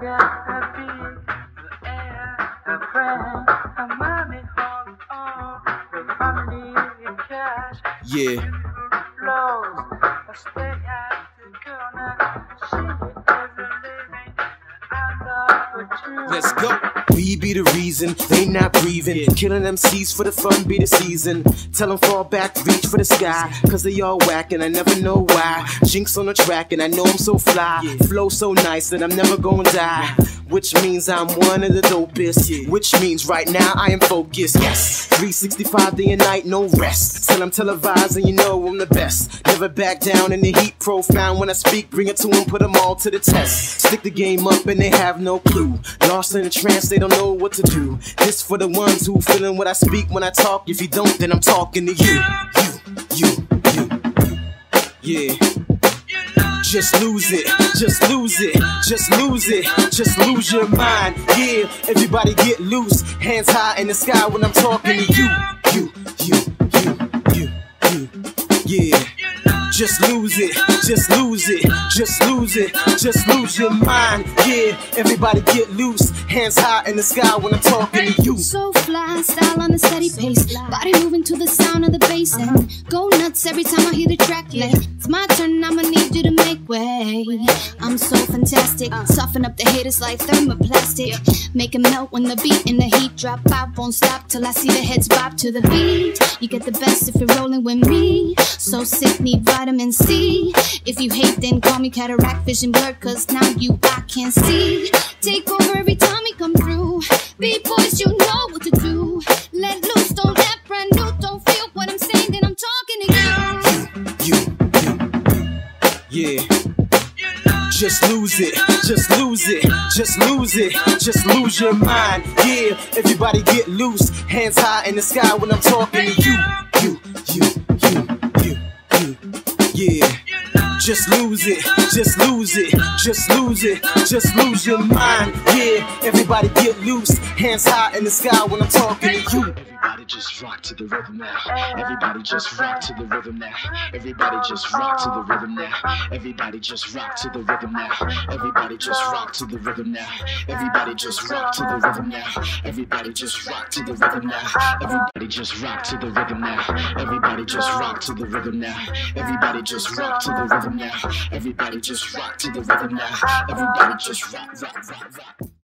gotta be the air, the friend, the money, hold on, the family, the cash. Yeah. Flows, I stay at the corner, she is a living, I love what you. Let's go. We be the reason they not breathing. Killing MCs for the fun be the season. Tell them fall back, reach for the sky. Cause they all whack and I never know why. Jinx on the track and I know I'm so fly. Flow so nice that I'm never gonna die. Which means I'm one of the dopest. Which means right now I am focused. Yes, 365 day and night, no rest. Still I'm televised and you know I'm the best. Never back down in the heat, profound when I speak. Bring it to them, put them all to the test. Stick the game up and they have no clue. Lost in a trance, they don't know what to do. This for the ones who feeling what I speak when I talk. If you don't, then I'm talking to you. Yeah. Just lose it, just lose it, just lose it, just lose your mind. Yeah, everybody get loose, hands high in the sky when I'm talking to you. Yeah. Just lose it, just lose it, just lose it, just lose your mind. Yeah, everybody get loose, hands high in the sky when I'm talking to you. So fly, style on a steady pace, body moving to the sound of the bass and go nuts every time I hear the track play. It's my turn, I'ma need you to make way. I'm so fantastic, soften up the haters like thermoplastic. Make 'em melt when the beat and the heat drop. I won't stop till I see the heads bob to the beat. You get the best if you're rolling with me. So sick, need vitamin C. If you hate, then call me cataract vision blurred, cause now I can't see. Take over every time we come through. B-boys, you know what to do. Let loose, don't let brand new. Don't feel what I'm saying, then I'm talking to you. Yeah. Just lose it, just lose it, just lose it, just lose your mind. Yeah, everybody get loose, hands high in the sky when I'm talking to you. Yeah. Just lose it, just lose it, just lose it, just lose your mind. Yeah, everybody get loose, hands high in the sky when I'm talking to you. Everybody just rock to the rhythm now. Everybody just rock to the rhythm now. Everybody just rock to the rhythm now. Everybody just rock to the rhythm now. Everybody just rock to the rhythm now. Everybody just rock to the rhythm now. Everybody just rock to the rhythm now. Everybody just rock to the rhythm now. Everybody just rock to the rhythm now. Everybody just rock to the rhythm now. Everybody just rock to the rhythm now. Everybody just rock.